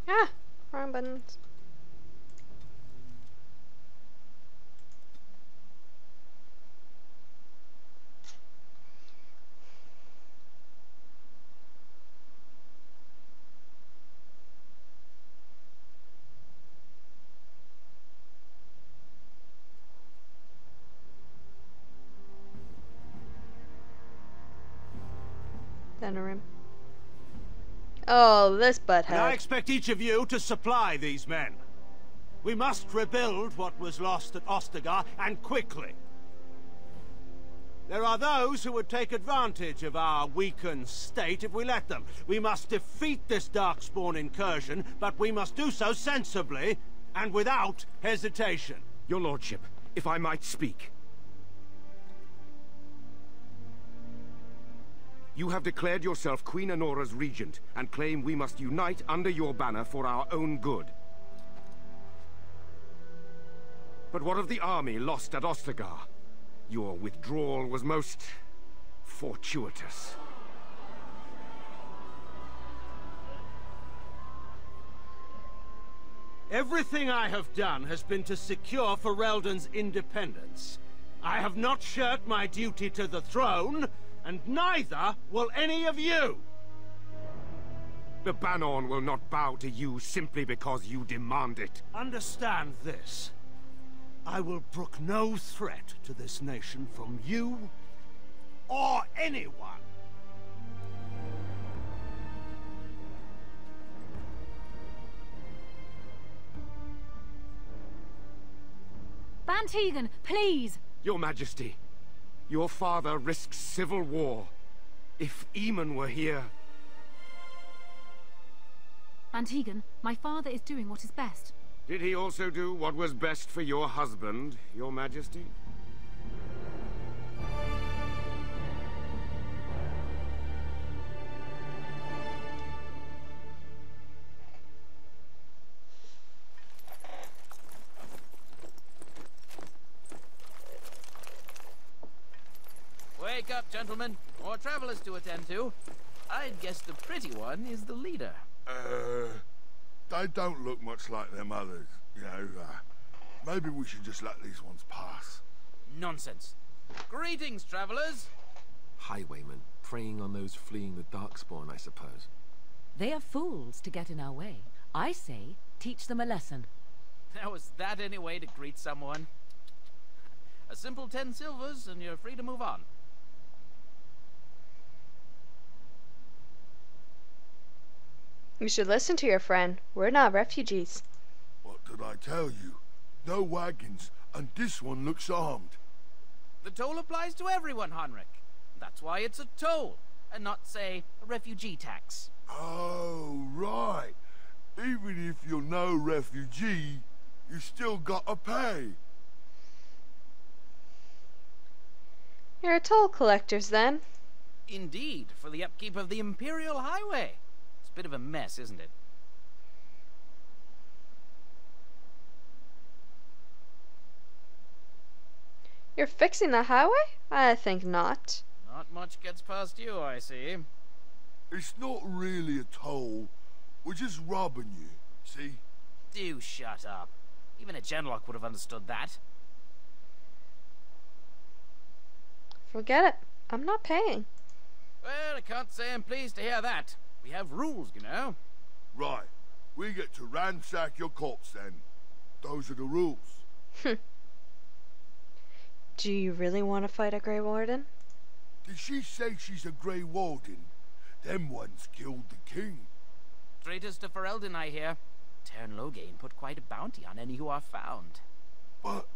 Ah, wrong buttons. Down a room. Oh, this And I butthead. expect each of you to supply these men. We must rebuild what was lost at Ostagar, and quickly. There are those who would take advantage of our weakened state if we let them. We must defeat this Darkspawn incursion, but we must do so sensibly and without hesitation. Your lordship, if I might speak. You have declared yourself Queen Honora's regent, and claim we must unite under your banner for our own good. But what of the army lost at Ostagar? Your withdrawal was most fortuitous. Everything I have done has been to secure Ferelden's independence. I have not shirked my duty to the throne, and neither will any of you! The Banon will not bow to you simply because you demand it. Understand this. I will brook no threat to this nation from you or anyone. Bantegan, please! Your Majesty, your father risks civil war. If Eamon were here... Bantegan, my father is doing what is best. Did he also do what was best for your husband, your Majesty? Wake up, gentlemen. More travelers to attend to. I'd guess the pretty one is the leader. They don't look much like them others, you know. Maybe we should just let these ones pass. Nonsense. Greetings, travelers. Highwaymen, preying on those fleeing the Darkspawn, I suppose. They are fools to get in our way. I say, teach them a lesson. Now, is that any way to greet someone? A simple 10 silvers, and you're free to move on. You should listen to your friend. We're not refugees. What did I tell you? No wagons, and this one looks armed. The toll applies to everyone, Henrik. That's why it's a toll, and not, say, a refugee tax. Oh, right. Even if you're no refugee, you still gotta pay. You're toll collectors, then. Indeed, for the upkeep of the Imperial Highway. It's a bit of a mess, isn't it? You're fixing the highway? I think not. Not much gets past you, I see. It's not really a toll. We're just robbing you, see? Do shut up. Even a Genlock would have understood that. Forget it. I'm not paying. Well, I can't say I'm pleased to hear that. We have rules, you know. Right. We get to ransack your corpse then. Those are the rules. Do you really want to fight a Grey Warden? Did she say she's a Grey Warden? Them ones killed the king. Traitors to Ferelden, I hear. Tern Loghain put quite a bounty on any who are found. But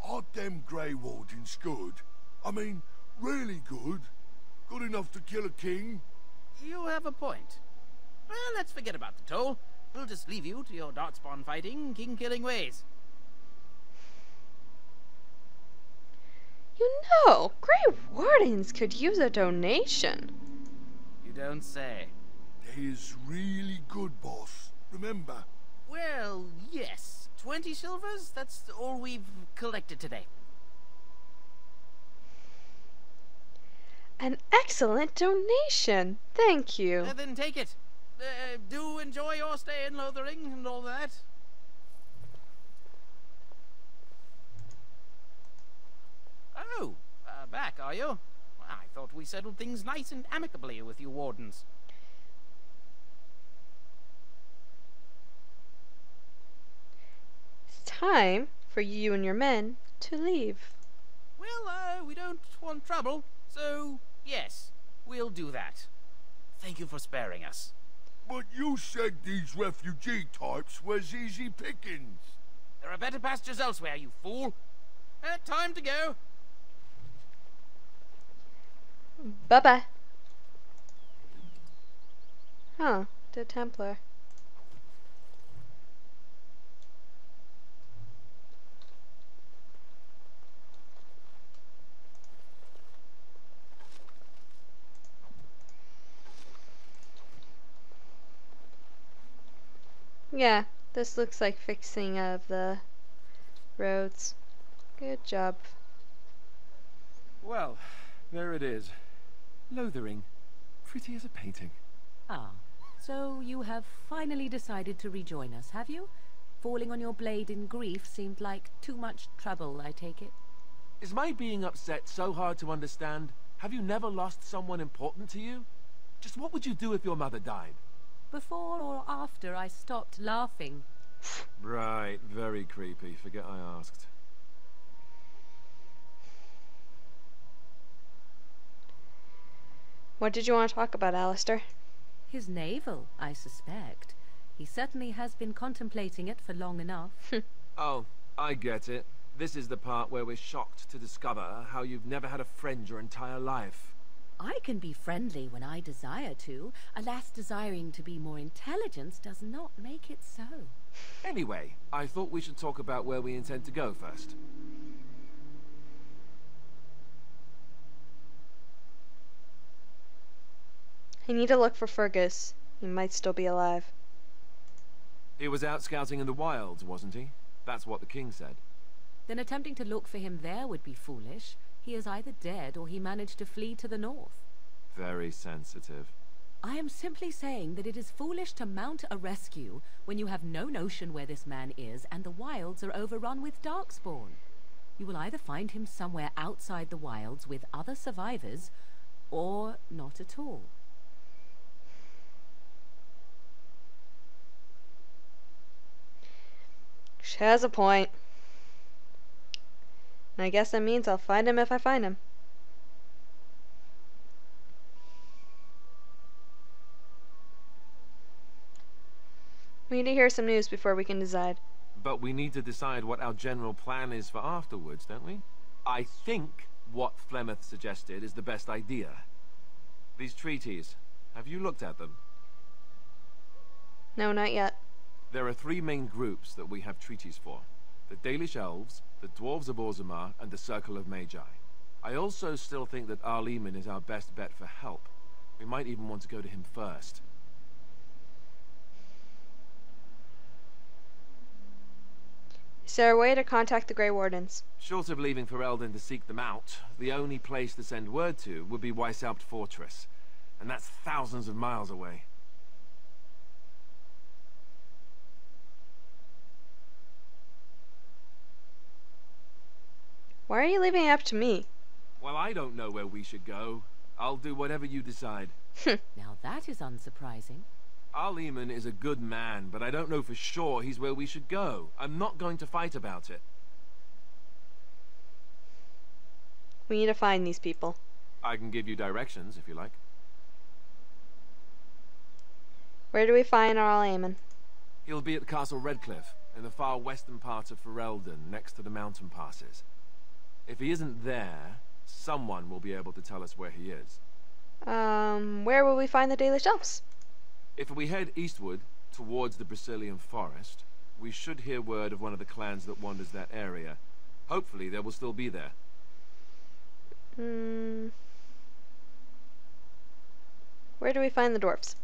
aren't them Grey Wardens good? I mean, really good? Good enough to kill a king? You have a point. Well, let's forget about the toll. We'll just leave you to your Darkspawn fighting, king-killing ways. You know, Grey Wardens could use a donation. You don't say. They is really good, boss. Remember? Well, yes. 20 silvers? That's all we've collected today. An excellent donation. Thank you. Then take it. do enjoy your stay in Lothering and all that. Oh, back, are you? I thought we settled things nice and amicably with you wardens. It's time for you and your men to leave. Well, we don't want trouble, so yes, we'll do that. Thank you for sparing us. But you said these refugee types was easy pickings. There are better pastures elsewhere, you fool. Time to go. Bye-bye. Huh, the Templar. Yeah, this looks like fixing of the roads. Good job. Well, there it is. Lothering. Pretty as a painting. Ah, so you have finally decided to rejoin us, have you? Falling on your blade in grief seemed like too much trouble, I take it. Is my being upset so hard to understand? Have you never lost someone important to you? Just what would you do if your mother died? Before or after I stopped laughing? Right, very creepy. Forget I asked. What did you want to talk about, Alistair? His navel, I suspect. He certainly has been contemplating it for long enough. Oh, I get it. This is the part where we're shocked to discover how you've never had a friend your entire life. I can be friendly when I desire to. Alas, desiring to be more intelligent does not make it so. Anyway, I thought we should talk about where we intend to go first. I need to look for Fergus. He might still be alive. He was out scouting in the wilds, wasn't he? That's what the king said. Then attempting to look for him there would be foolish. He is either dead or he managed to flee to the north. Very sensitive. I am simply saying that it is foolish to mount a rescue when you have no notion where this man is and the wilds are overrun with darkspawn. You will either find him somewhere outside the wilds with other survivors, or not at all. She has a point. And I guess that means I'll find him if I find him. We need to hear some news before we can decide. But we need to decide what our general plan is for afterwards, don't we? I think what Flemeth suggested is the best idea. These treaties, have you looked at them? No, not yet. There are three main groups that we have treaties for. The Dalish Elves, the Dwarves of Orzammar, and the Circle of Magi. I also still think that Arleman is our best bet for help. We might even want to go to him first. Is there a way to contact the Grey Wardens? Short of leaving Ferelden to seek them out, the only place to send word to would be Weishaupt Fortress. And that's thousands of miles away. Why are you leaving it up to me? Well, I don't know where we should go. I'll do whatever you decide. Now that is unsurprising. Arleman is a good man, but I don't know for sure he's where we should go. I'm not going to fight about it. We need to find these people. I can give you directions, if you like. Where do we find Arleman? He'll be at Castle Redcliffe, in the far western part of Ferelden, next to the mountain passes. If he isn't there, someone will be able to tell us where he is. Where will we find the Dalish Elves? If we head eastward, towards the Brazilian forest, we should hear word of one of the clans that wanders that area. Hopefully they will still be there. Where do we find the dwarves?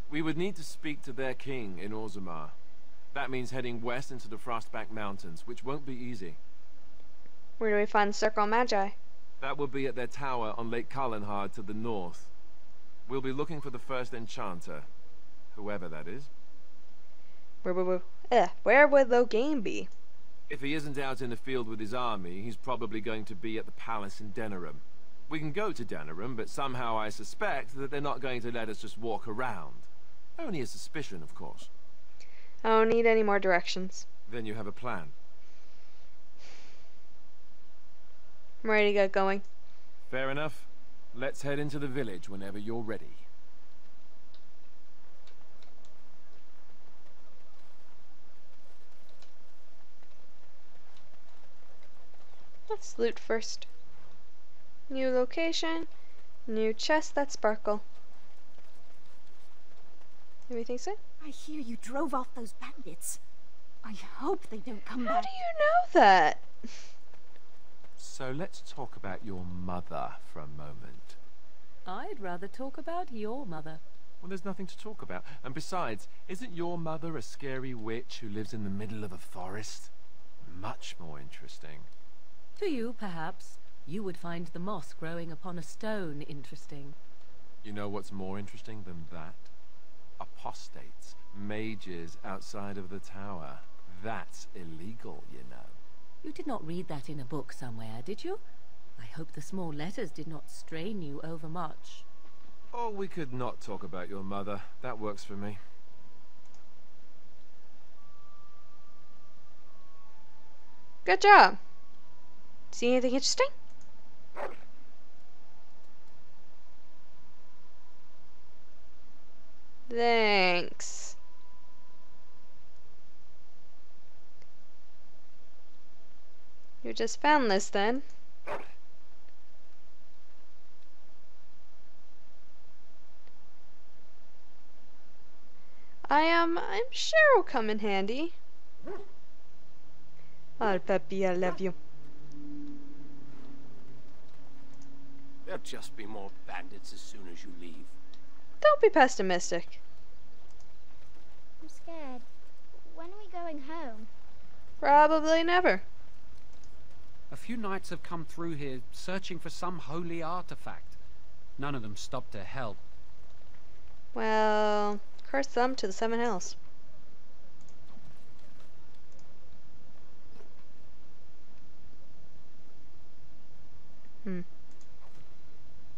We would need to speak to their king in Orzammar. That means heading west into the Frostback Mountains, which won't be easy. Where do we find the Circle of Magi? That will be at their tower on Lake Carlenhard to the north. We'll be looking for the first enchanter. Whoever that is. Where would Logain be? If he isn't out in the field with his army, he's probably going to be at the palace in Denerim. We can go to Denerim, but somehow I suspect that they're not going to let us just walk around. Only a suspicion, of course. I don't need any more directions. Then you have a plan. I'm ready to get going. Fair enough. Let's head into the village whenever you're ready. Let's loot first. New location, new chest that sparkle. Everything set? I hear you drove off those bandits. I hope they don't come How back. do you know that? So let's talk about your mother for a moment. I'd rather talk about your mother. Well, there's nothing to talk about. And besides, isn't your mother a scary witch who lives in the middle of a forest? Much more interesting. To you, perhaps. You would find the moss growing upon a stone interesting. You know what's more interesting than that? Apostates, mages outside of the tower. That's illegal, you know. You did not read that in a book somewhere, did you? I hope the small letters did not strain you overmuch. Oh, we could not talk about your mother. That works for me. Good job. See anything interesting? Thanks. You just found this then? I'm sure it'll come in handy. Oh, Peppy, I love you. There'll just be more bandits as soon as you leave. Don't be pessimistic. I'm scared. When are we going home? Probably never. A few knights have come through here searching for some holy artifact. None of them stopped to help. Well, curse them to the 7 hills.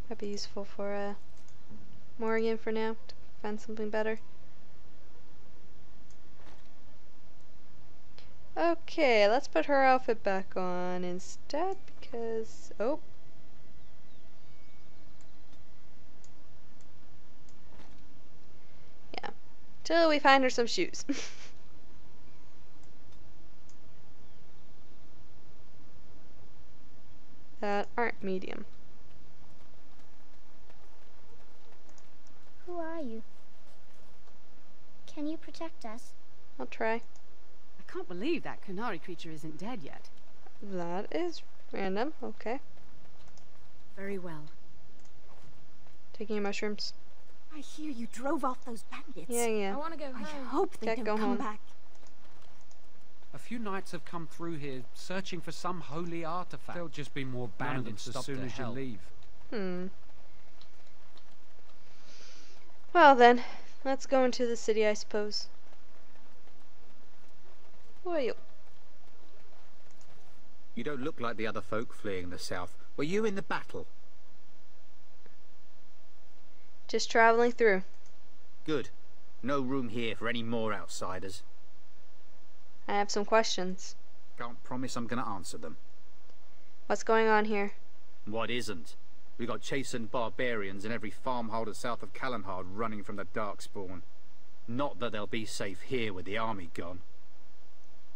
Might be useful for Morgan for now to find something better. Okay, let's put her outfit back on instead because yeah, till we find her some shoes. That aren't medium. Who are you? Can you protect us? I'll try. I can't believe that Kunari creature isn't dead yet. That is random. Okay. Very well. Taking your mushrooms. I hear you drove off those bandits. Yeah. I want to go home. I hope they Can't don't go come home. back. A few knights have come through here searching for some holy artifact. There'll just be more bandits as soon as you leave. Well then, let's go into the city, I suppose. Who are you? You don't look like the other folk fleeing the south. Were you in the battle? Just traveling through. Good. No room here for any more outsiders. I have some questions. Can't promise I'm gonna answer them. What's going on here? What isn't? We got chastened barbarians in every farmholder south of Callanhard running from the Darkspawn. Not that they'll be safe here with the army gone.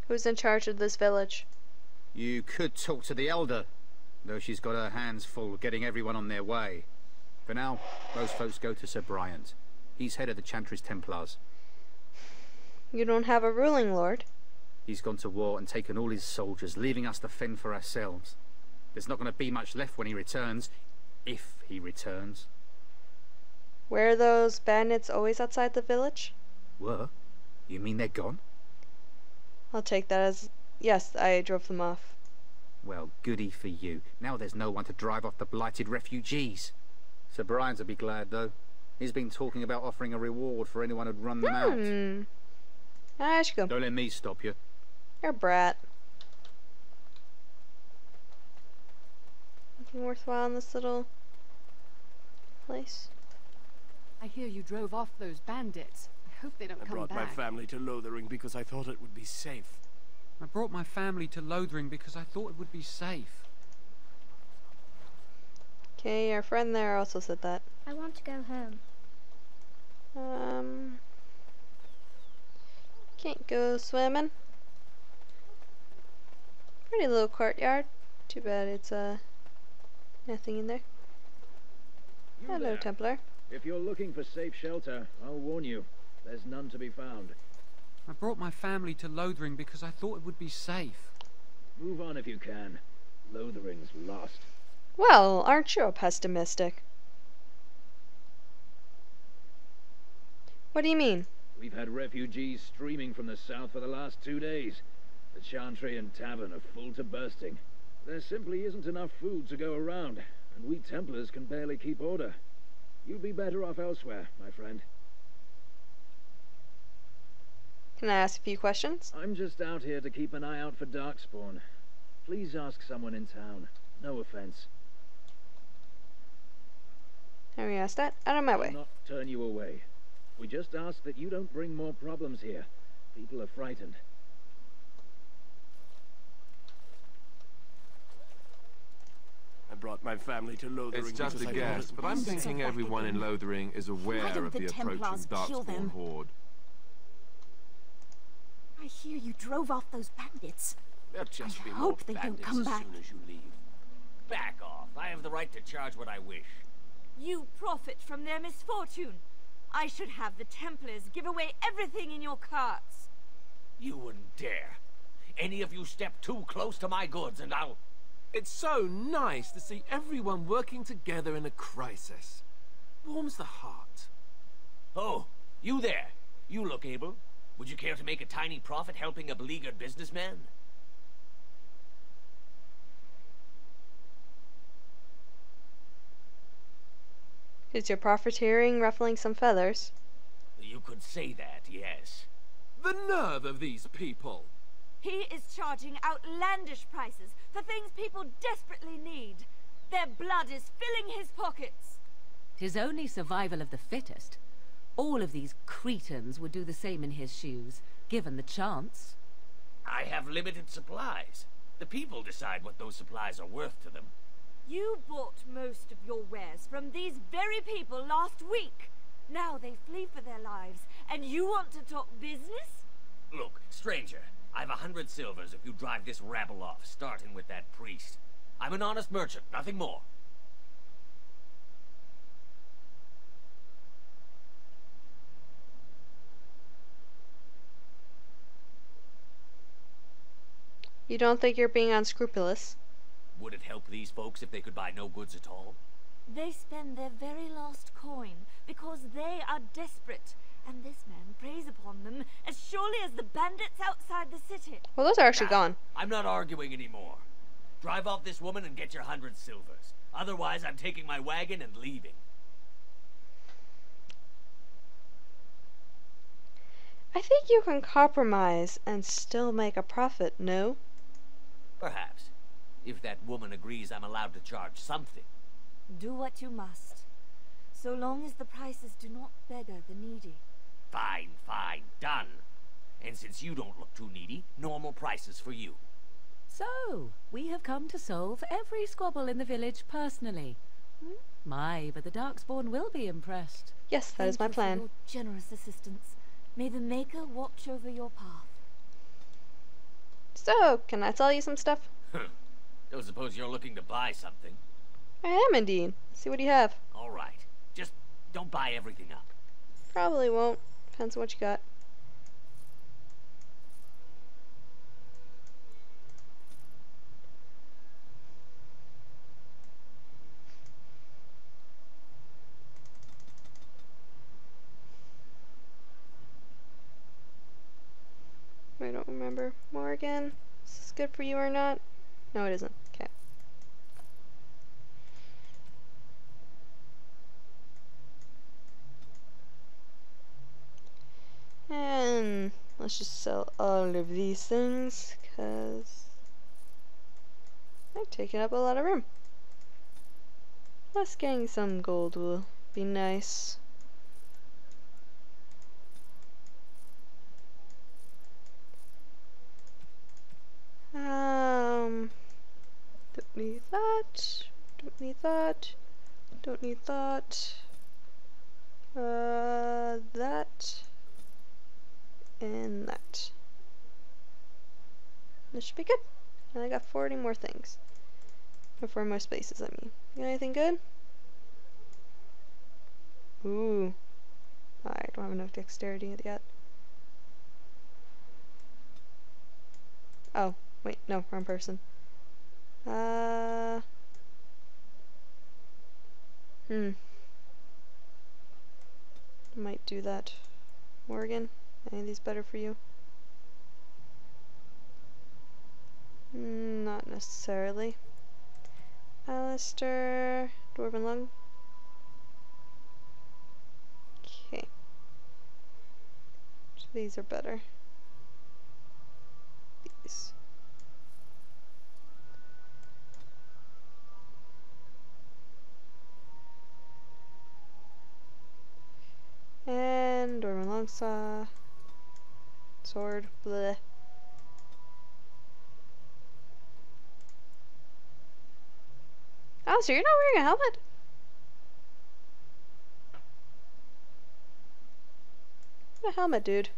Who's in charge of this village? You could talk to the Elder, though she's got her hands full getting everyone on their way. For now, most folks go to Sir Bryant. He's head of the Chantry's Templars. You don't have a ruling lord? He's gone to war and taken all his soldiers, leaving us to fend for ourselves. There's not going to be much left when he returns, if he returns. Were those bandits always outside the village? Were? You mean they're gone? I'll take that as yes, I drove them off. Well, goody for you. Now there's no one to drive off the blighted refugees. Sir Brian'll be glad, though. He's been talking about offering a reward for anyone who'd run them out. I should go. Don't let me stop you. You're a brat. Anything worthwhile in this little place? I hear you drove off those bandits. I hope they don't come back. I brought my family to Lothering because I thought it would be safe. I brought my family to Lothering because I thought it would be safe. Okay, our friend there also said that. I want to go home. Can't go swimming. Pretty little courtyard. Too bad it's nothing in there. Hello, Templar. If you're looking for safe shelter, I'll warn you, there's none to be found. I brought my family to Lothering because I thought it would be safe. Move on if you can. Lothering's lost. Well, aren't you a pessimistic? What do you mean? We've had refugees streaming from the south for the last 2 days. The Chantry and Tavern are full to bursting. There simply isn't enough food to go around, and we Templars can barely keep order. You'd be better off elsewhere, my friend. Can I ask a few questions? I'm just out here to keep an eye out for Darkspawn. Please ask someone in town. No offense. How we ask that? Out of my way. I'll not turn you away. We just ask that you don't bring more problems here. People are frightened. I brought my family to Lothering. It's just a guess, but I'm thinking everyone in Lothering is aware of the approaching Darkspawn horde. I hear you drove off those bandits. There'll just be more bandits as soon as you leave. Back off. I have the right to charge what I wish. You profit from their misfortune. I should have the Templars give away everything in your carts. You wouldn't dare. Any of you step too close to my goods and I'll... It's so nice to see everyone working together in a crisis. Warms the heart. Oh, you there. You look able. Would you care to make a tiny profit helping a beleaguered businessman? Is your profiteering ruffling some feathers? You could say that, yes. The nerve of these people! He is charging outlandish prices for things people desperately need. Their blood is filling his pockets. 'Tis only survival of the fittest. All of these cretins would do the same in his shoes, given the chance. I have limited supplies. The people decide what those supplies are worth to them. You bought most of your wares from these very people last week. Now they flee for their lives, and you want to talk business? Look, stranger, I've 100 silvers if you drive this rabble off, starting with that priest. I'm an honest merchant, nothing more. You don't think you're being unscrupulous? Would it help these folks if they could buy no goods at all? They spend their very last coin because they are desperate, and this man preys upon them as surely as the bandits outside the city. Well, those are actually gone. I'm not arguing anymore. Drive off this woman and get your 100 silvers. Otherwise, I'm taking my wagon and leaving. I think you can compromise and still make a profit, no? Perhaps. If that woman agrees I'm allowed to charge something. Do what you must, so long as the prices do not beggar the needy. Fine, fine, done. And since you don't look too needy, normal prices for you. So, we have come to solve every squabble in the village personally. My, but the Darkspawn will be impressed. Yes, that is my plan. Thank you for your generous assistance. May the Maker watch over your path. So, can I sell you some stuff? Don't suppose you're looking to buy something? I am indeed. See what you have. All right. Just don't buy everything up. Probably won't. Depends on what you got. I don't remember. Morgan, is this good for you or not? No, it isn't. Okay. Let's just sell all of these things, because they're taking up a lot of room. Plus getting some gold will be nice. Don't need that. Don't need that. Don't need that. That. And that. This should be good. And I got 40 more things. Or 4 more spaces, I mean. You got anything good? Ooh. I don't have enough dexterity yet. Oh, wait, no, wrong person. Might do that. Morgan, any of these better for you? Not necessarily. Alistair, Dwarven Lung. Okay. So these are better. These. And Dwarven Longsaw. Sword. Bleh. Oh, so you're not wearing a helmet? What a helmet, dude.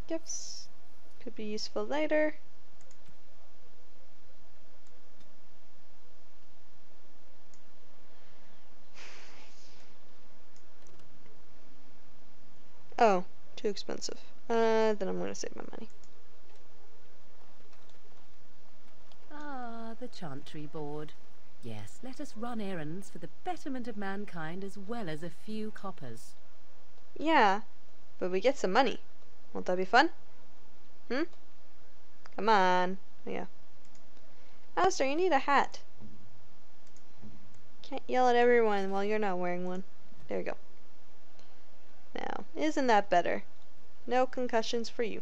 Gifts. Could be useful later. Oh, too expensive. Then I'm gonna save my money. Ah, the Chantry Board. Yes, let us run errands for the betterment of mankind as well as a few coppers. Yeah, but we get some money. Won't that be fun? Come on. Oh, yeah. Alistair, you need a hat. Can't yell at everyone while you're not wearing one. There you go. Now, isn't that better? No concussions for you.